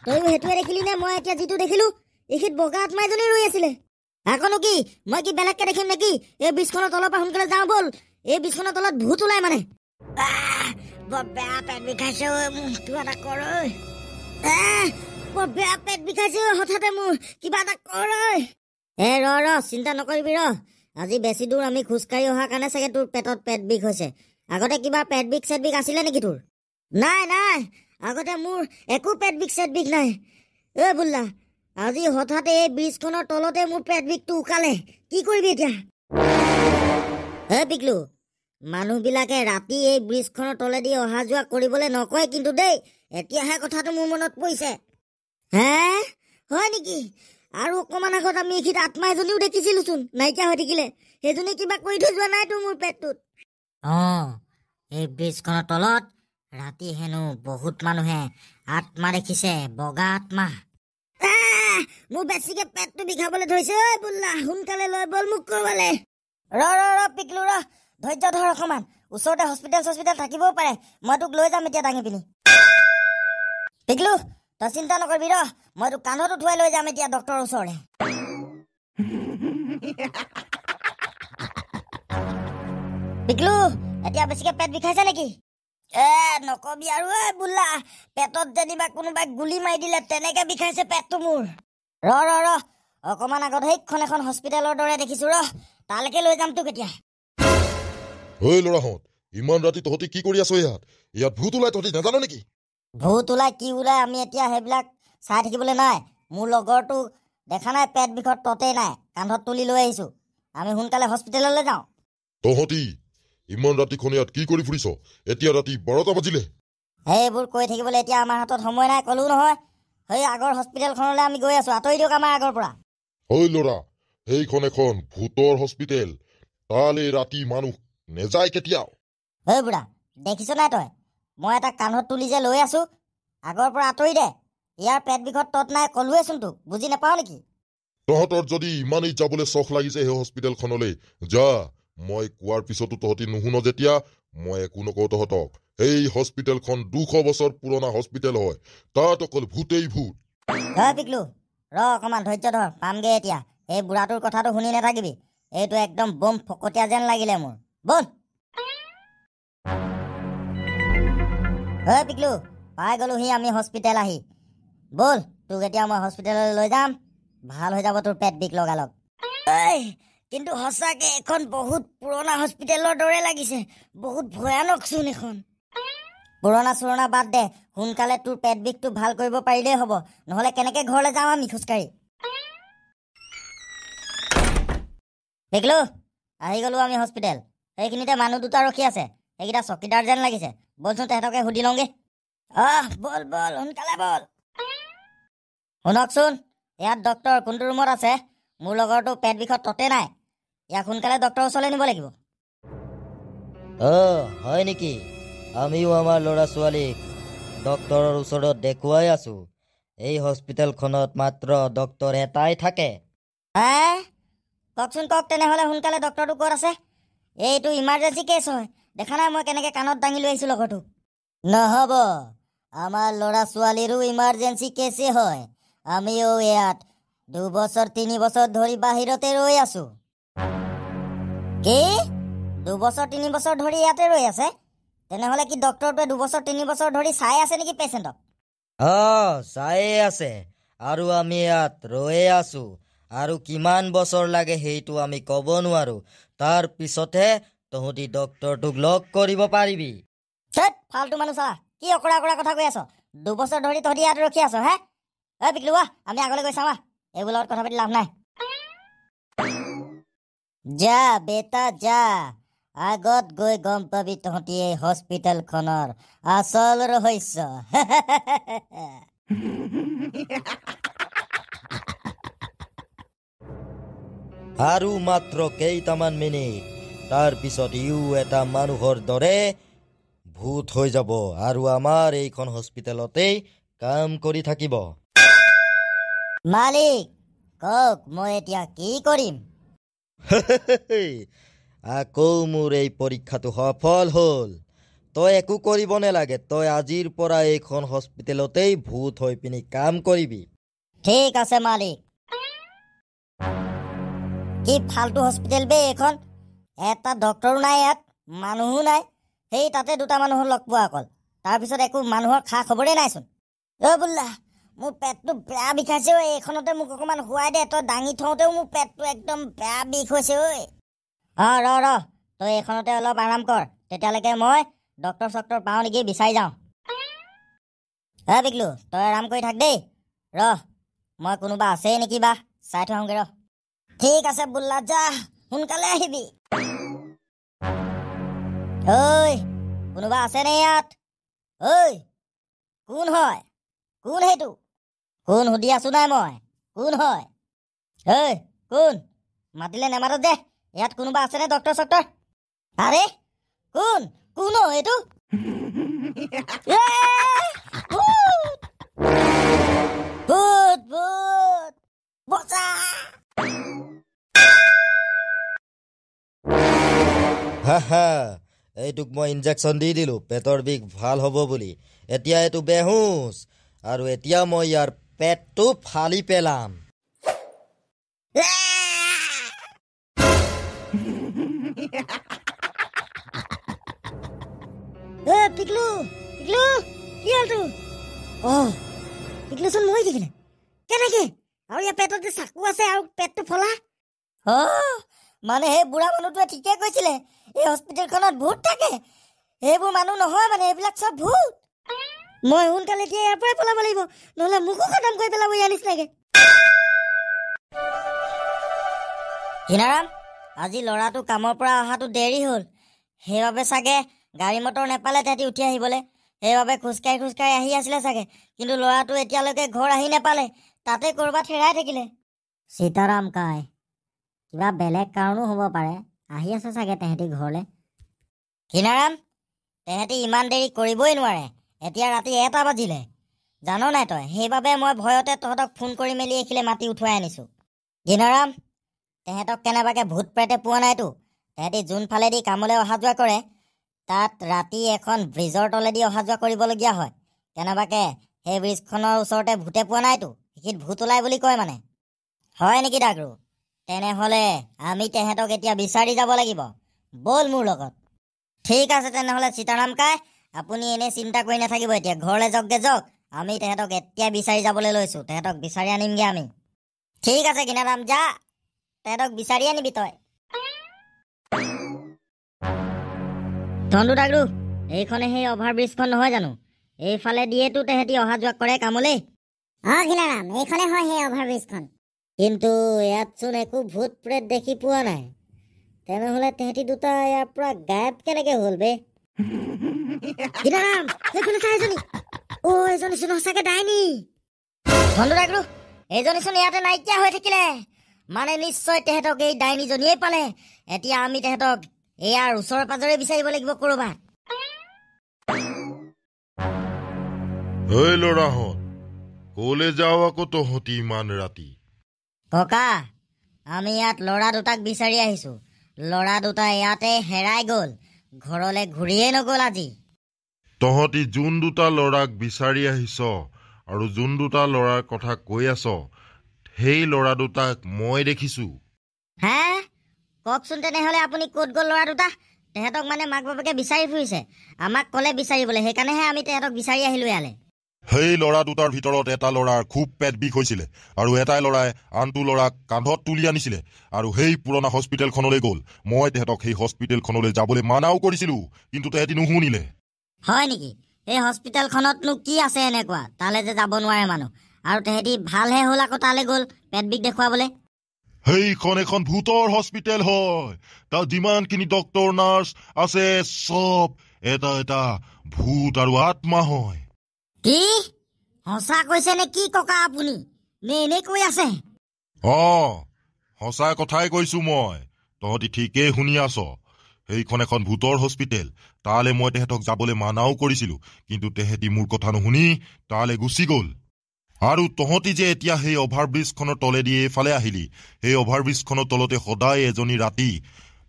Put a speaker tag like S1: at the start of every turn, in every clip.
S1: তইও হেতুৱে দেখিলি নে মই এতিয়া যিটো দেখিলো এইখিত বগা আত্মা এজনী ৰৈ আছিলে আকনো কি মই কি বেলেগকে দেখিম নেকি এই বিছখনৰ তলৰ পৰা সোনকালে যাওঁ বল এই বিছখনৰ তলত ভূত ওলাই মানে বৰ বেয়া পেট বিষাইছে কিবা এটা কৰ বৰ বেয়া পেট বিষাইছে হঠাতে মোৰ কিবা এটা কৰ ৰ চিন্তা নকৰিবি ৰ আজি বেছি দূৰ আমি খোজকাঢ়ি অহাৰ কাৰণে চাগে তোৰ পেটত পেট বিষ হৈছে আগতে কিবা পেট বিষ চেট বিষ আছিলে নেকি তোৰ নাই আগতে মোৰ একো পেট বিষ চেট বিষ নাই বুল্লা আজি হঠাতে এই ব্ৰিজখনৰ তলতে মোৰ পেট বিষটো উকালে কি কৰিবি এতিয়া পিকলু মানুহবিলাকে ৰাতি এই ব্ৰিজখনৰ তলেদি অহা যোৱা কৰিবলৈ নকয় কিন্তু দেই এতিয়াহে কথাটো মোৰ মনত পৰিছে হয় নেকি আৰু অকমান আগত আমি এইখিত আত্মা এজনীও দেখিছিলোচোন নাইকিয়া হৈ থাকিলে সেইজনী কিবা কৰি থৈ যোৱা নাইতো মোৰ পেটটোত এই ব্ৰিজখনৰ তলত ৰাতি হেনো বহুত মানুহে আত্মা দেখিছে বগা আত্মা মোৰ বেছিকে পেটটো বিষাবলৈ ধৰিছে বুল্লা সোনকালে লৈ বল মোক ক'ৰবালে ৰ পিকলু ৰ ধৈৰ্য ধৰ অকমান ওচৰতে হস্পিটেল থাকিবও পাৰে মই তোক লৈ যাম এতিয়া দাঙি পিনি পিকলু তই চিন্তা নকৰিবি ৰ মই তোক কান্ধত উঠুৱাই লৈ যাম এতিয়া ডক্টৰৰ ওচৰলে পিকলু এতিয়া বেছিকে পেট বিষাইছে নেকি নকবি আৰু বুল্লা পেটত যেনিবা কোনোবাই গুলি মাৰি দিলে তেনেকে বিষাইছে পেটটো মোৰ ৰ অকমান আগত সেইখন এখন হস্পিটেলৰ দৰে দেখিছো ৰ তালৈকে লৈ যাম তোক এতিয়া
S2: ল'ৰাহঁত ইমান ৰাতি তহঁতি কি কৰি আছ ইয়াত ভূত ওলাই তহঁতি নাজানো নেকি
S1: ভূত ওলাই কি ওলাই আমি এতিয়া সেইবিলাক চাই থাকিবলৈ নাই মোৰ লগৰটো দেখা নাই পেট বিষত ততেই নাই কান্ধত তুলি লৈ আহিছো আমি সোনকালে হস্পিটেললৈ যাওঁ
S2: তহঁতি ইমান ৰাতিখন ইয়াত কি কৰি ফুৰিছ এতিয়া ৰাতি 12টা বাজিলে
S1: সেইবোৰ কৈ থাকিবলৈ এতিয়া আমাৰ হাতত সময় নাই কলো নহয় সেই আগৰ হস্পিটেলখনলৈ আমি গৈ আছো আঁতৰি দিয়ক আমাৰ আগৰ পৰা
S2: ল'ৰা সেইখন এখন ভূতৰ হস্পিটেল তালে ৰাতি মানুহ নেযায় কেতিয়াও
S1: বুঢ়া দেখিছ নাই তই মই এটা কান্ধত তুলি যে লৈ আছো আগৰ পৰা আঁতৰি দে ইয়াৰ পেট বিষত তত নাই কলোৱেচোন তোক বুজি নাপাও নেকি
S2: তহঁতৰ যদি ইমানেই যাবলৈ চখ লাগিছে সেই হস্পিটেলখনলৈ যা মই কোৱাৰ পিছতো তহঁতি নুশুন যেতিয়া মই একো নকওঁ তহঁতক এই হস্পিটেলখন 200 বছৰ পুৰণা হস্পিটেল হয় তাত অকল ভূতেই ভূত
S1: পিকলু ৰ অকমান ধৈৰ্য ধৰ পামগে এতিয়া এই বুঢ়াটোৰ কথাটো শুনি নাথাকিবি এইটো একদম বম ফকটীয়া যেন লাগিলে মোৰ বল পিকলু পাই গলোহি আমি হস্পিটেল আহি বল তোক এতিয়া মই হস্পিটেললৈ লৈ যাম ভাল হৈ যাব তোৰ পেট বিষ লগালগ কিন্তু সঁচাকে এখন বহুত পুৰণা হস্পিটেলৰ দৰে লাগিছে বহুত ভয়ানক চোন এখন পুৰণা বাদ দে সোনকালে তোৰ পেট বিষটো ভাল কৰিব পাৰিলেই হ'ব নহলে কেনেকে ঘৰলৈ যাওঁ আমি খোজকাঢ়ি পিকলু আহি গলো আমি হস্পিটেল সেইখিনিতে মানুহ দুটা ৰখি আছে সেইকেইটা চকীদাৰ যেন লাগিছে বলচোন তেহেঁতকে সুধি লওঁগে বল সোনকালে বল শুনকচোন ইয়াত ডক্টৰ কোনটো ৰুমত আছে মোৰ লগৰটো পেট বিষত ততে নাই ইয়াক সোনকালে ডক্টৰৰ ওচৰলৈ নিব লাগিব
S3: হয় নেকি আমিও আমাৰ ল'ৰা ছোৱালীক ডক্টৰৰ ওচৰত দেখুৱাই আছো এই হস্পিটেলখনত মাত্ৰ ডক্টৰ এটাই থাকে
S1: কওকচোন কওক তেনেহ'লে সোনকালে ডক্টৰটো ক'ত আছে এইটো ইমাৰ্জেঞ্চি কেছ হয় দেখা নাই মই কেনেকে কাণত দাঙি লৈ আহিছো লগৰটোক নহ'ব আমাৰ ল'ৰা ছোৱালীৰো ইমাৰ্জেঞ্চি কেছেই হয় আমিও ইয়াত 2 বছৰ 3 বছৰ ধৰি বাহিৰতে ৰৈ আছো কি 2 বছৰ 3 বছৰ ধৰি ইয়াতে ৰৈ আছে তেনেহ'লে কি ডক্টৰটোৱে 2 বছৰ 3 বছৰ ধৰি চাই আছে নেকি পেচেণ্টক
S3: চায়ে আছে আৰু আমি ইয়াত ৰৈয়ে আছো আৰু কিমান বছৰ লাগে সেইটো আমি ক'ব নোৱাৰো তাৰ পিছতহে তহঁতি ডক্টৰটোক লগ কৰিব পাৰিবি
S1: ফাল্টু মানুহ চা কি অকৰা কথা কৈ আছ 2 বছৰ ধৰি তহঁতি ইয়াত ৰখি আছ পিকলু আমি আগলৈ গৈ চাওঁ এইবোৰ লগত কথা পাতি লাভ নাই যা বেটা যা আগত গৈ গম পাবি তহঁতি এই হস্পিটেলখনৰ আচল ৰহস্য
S3: আৰু মাত্ৰ কেইটামান মিনিট তাৰ পিছত এটা মানুহৰ দৰে ভূত হৈ যাব আৰু আমাৰ এইখন হস্পিটেলতেই কাম কৰি থাকিব
S1: মালিক কওক মই এতিয়া কি কৰিম
S3: আকৌ মোৰ এই পৰীক্ষাটো সফল হ'ল তই একো কৰিব নালাগে, তই আজিৰ পৰা এইখন হস্পিটেলতেই ভূত হৈ পিনি কাম কৰিবি।
S1: ঠিক আছে মালিক। কি ফাল্টু হস্পিটেল বে এইখন, এটা ডক্টৰো নাই ইয়াত, মানুহো নাই। সেই তাতে দুটা মানুহৰ লগ পোৱা অকল, তাৰপিছত একো মানুহৰ খা খবৰেই নাইচোন। বুল্লা, মোৰ পেটটো বেয়া বিষাইছে ঐ, এইখনতে মোক অকণমান শুৱাই দে, তই দাঙি থওঁতেও মোৰ পেটটো একদম বেয়া বিষ হৈছে ঐ। ৰ তই এইখনতে অলপ আৰাম কৰ, তেতিয়ালৈকে মই ডক্টৰ চক্টৰ পাওঁ নেকি বিচাৰি যাওঁ। বিকলু, তই আৰাম কৰি থাক দেই, মই কোনোবা আছেই নেকি বা চাই থৈ আহোঁগৈ। ঠিক আছে বুল্লা, যা সোনকালে আহিবি। ঐ কোনোবা আছেনে ইয়াত? ঐ কোন হয়? কোন সেইটো? কোন সুধি আছো নাই মই, কোন হয়? কোন? মাতিলে নেমাতত দে, ইয়াত কোনোবা আছেনে ডক্টৰ চক্টৰ? আৰে কোন কোন এইটো? ভূত ভূত বচা!
S3: হা, এইটোক মই ইনজেকশ্যন দি দিলোঁ পেটৰ বিষ ভাল হ'ব বুলি। এতিয়া এইটো বেহুচ, আৰু এতিয়া মই ইয়াৰ পেটটো ফালি পেলাম।
S1: পিকলু পিকলু, কি হ'ল তোৰ? পিকলুচোন মৰি থাকিলে কেনেকে? আৰু ইয়াৰ পেটত যে চাকু আছে আৰু পেটটো ফলা। মানে সেই বুঢ়া মানুহটোৱে ঠিকে কৈছিলে, এই হস্পিটেলখনত ভূত থাকে। সেইবোৰ মানুহ নহয় মানে, এইবিলাক চব ভূত। মই সোনকালে এতিয়া ইয়াৰ পৰাই পলাব লাগিব, নহ'লে মোকো খতম কৰি পেলাব ইয়াৰ নিচিনাকে। কিনাৰাম, আজি ল'ৰাটো কামৰ পৰা অহাটো দেৰি হ'ল, সেইবাবে চাগে গাড়ী মটৰ নেপালে তেহেঁতি উঠি আহিবলৈ, সেইবাবে খোজকাঢ়ি আহি আছিলে চাগে। কিন্তু ল'ৰাটো এতিয়ালৈকে ঘৰ আহি নেপালে, তাতে ক'ৰবাত হেৰাই থাকিলে। সীতাৰাম কাই, কিবা বেলেগ কাৰণো হ'ব পাৰে, আহি আছে চাগে তেহেঁতি ঘৰলৈ। কিনাৰাম, তেহেঁতি ইমান দেৰি কৰিবই নোৱাৰে, এতিয়া ৰাতি 1টা বাজিলে, জান নাই তই? সেইবাবে মই ভয়তে তহঁতক ফোন কৰি মেলি এইখিলে মাতি উঠুৱাই আনিছোঁ। কিনাৰাম, তেহেঁতক কেনেবাকৈ ভূত প্ৰেতে পোৱা নাইতো? তেহেঁতি যোনফালেদি কামলৈ অহা যোৱা কৰে, তাত ৰাতি এখন ব্ৰিজৰ তলেদি অহা যোৱা কৰিবলগীয়া হয়। কেনেবাকৈ সেই ব্ৰিজখনৰ ওচৰতে ভূতে পোৱা নাইতো, সেইখিনিত ভূত ওলাই বুলি কয় মানে। হয় নেকি ডাগৰু? তেনেহ'লে আমি তেহেঁতক এতিয়া বিচাৰি যাব লাগিব, ব'ল মোৰ লগত। ঠিক আছে তেনেহ'লে সীতাৰাম কাই, আপুনি এনেই চিন্তা কৰি নাথাকিব, এতিয়া ঘৰলৈ যাওক। আমি তেহেঁতক এতিয়া বিচাৰি যাবলৈ লৈছোঁ, তেহেঁতক বিচাৰি আনিমগৈ আমি। ঠিক আছে কিনাৰাম, যা তেহেঁতক বিচাৰি আনিবি তই। ধনু ডাগৰু, এইখনে সেই অভাৰ ব্ৰিজখন নহয় জানো? এইফালে দিয়েতো তেহেঁতি অহা যোৱা কৰে কামলৈ। কিনাৰাম, এইখনে হয় সেই অভাৰ ব্ৰিজখন। কিন্তু ইয়াতচোন একো ভূত প্ৰেত দেখি পোৱা নাই, তেনেহ'লে তেহেঁতি দুটা ইয়াৰ পৰা গায়ব কেনেকে হ'ল বে? কিনাৰাম, সেইফালে চাই এজনী, এজনীচোন সঁচাকে ডাইনী। ধনু ডাগৰু, এইজনীচোন ইয়াতে নাইকিয়া হৈ থাকিলে, মানে নিশ্চয় তেহেঁতক এই ডাইনীজনীয়ে পালে। এতিয়া আমি তেহেঁতক ইয়াৰ ওচৰে পাজৰে বিচাৰিব লাগিব ক'ৰবাত।
S2: ল'ৰাহঁত, ক'লৈ যাওঁ আকৌ তহঁতি ইমান ৰাতি?
S1: ককা, আমি ইয়াত ল'ৰা দুটাক বিচাৰি আহিছোঁ। ল'ৰা দুটা ইয়াতে হেৰাই গ'ল, ঘৰলৈ ঘূৰিয়ে নগ'ল আজি।
S2: তহঁতি যোন দুটা ল'ৰাক বিচাৰি আহিছ আৰু যোন দুটা ল'ৰাৰ কথা কৈ আছ, সেই ল'ৰা দুটাক মই দেখিছোঁ।
S1: হে, কওকচোন তেনেহ'লে আপুনি ক'ত গ'ল ল'ৰা দুটা? তেহেঁতক মানে মাক বাপেকে বিচাৰি ফুৰিছে, আমাক ক'লে বিচাৰিবলৈ, সেইকাৰণেহে আমি তেহেঁতক বিচাৰি আহিলোঁ ইয়ালৈ।
S2: সেই ল'ৰা দুটাৰ ভিতৰত এটা ল'ৰাৰ খুব পেট বিষ হৈছিলে, আৰু এটাই ল'ৰাই আনটো ল'ৰাক কান্ধত তুলি আনিছিলে আৰু সেই পুৰণা হস্পিটেলখনলৈ গ'ল। মই তেহেঁতক সেই হস্পিটেলখনলৈ যাবলৈ মানাও কৰিছিলোঁ, কিন্তু তেহেঁতি নুশুনিলে।
S1: হয় নেকি? এই হস্পিটেলখনতনো কি আছে এনেকুৱা তালৈ যে যাব নোৱাৰে মানুহ? আৰু তেহেঁতি ভালহে হ'ল আকৌ তালৈ গ'ল পেট বিষ দেখুৱাবলৈ।
S2: সেইখন এখন ভূতৰ হস্পিটেল হয়, তাত যিমানখিনি ডক্তৰ নাৰ্ছ আছে চব এটা এটা ভূত আৰু আত্মা হয়।
S1: কি সঁচা কৈছে নে কি ককা আপুনি? নে এনেই কৈ আছে?
S2: সঁচা কথাই কৈছো মই, তহঁতি ঠিকেই শুনি আছ। সেইখন এখন ভূতৰ হস্পিটেল, তালৈ মই তেহেঁতক যাবলৈ মানাও কৰিছিলো, কিন্তু তেহেঁতি মোৰ কথা নুশুনি তালৈ গুচি গ'ল। আৰু তহঁতি যে এতিয়া সেই অভাৰব্ৰিজখনৰ তলেদি এইফালে আহিলি, সেই অভাৰব্ৰিজখনৰ তলতে সদায় এজনী ৰাতি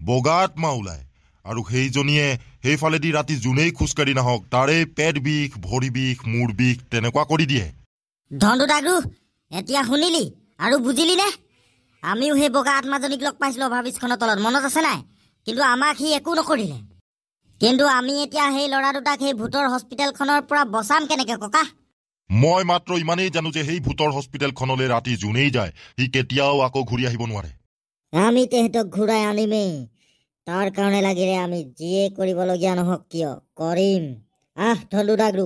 S2: বগা আত্মা ওলায়, আৰু সেইজনীয়ে সেইফালেদি ৰাতি যোনেই খোজকাঢ়ি নাহক তাৰেই পেট বিষ ভৰি বিষ মূৰ বিষ তেনেকুৱা কৰি দিয়ে
S1: ধনটো ডাগৰু এতিয়া শুনিলি আৰু বুজিলি নে আমিও সেই বগা আত্মাজনীক লগ পাইছিলো অভাৰব্ৰিজখনৰ তলত মনত আছে নাই কিন্তু আমাক সি একো নকৰিলে কিন্তু আমি এতিয়া সেই ল'ৰা দুটাক সেই ভূতৰ হস্পিটেলখনৰ পৰা বচাম কেনেকে ককা
S2: মই মাত্ৰ ইমানেই জানো যে সেই ভূতৰ হস্পিটেলখনলৈ ৰাতি যোনেই যায় সি কেতিয়াও আকৌ ঘূৰি আহিব নোৱাৰে
S1: আমি তেহেঁতক ঘূৰাই আনিমেই তাৰ কাৰণে লাগিলে আমি যিয়ে কৰিবলগীয়া নহওক কিয় কৰিম ধনটো ডাগৰু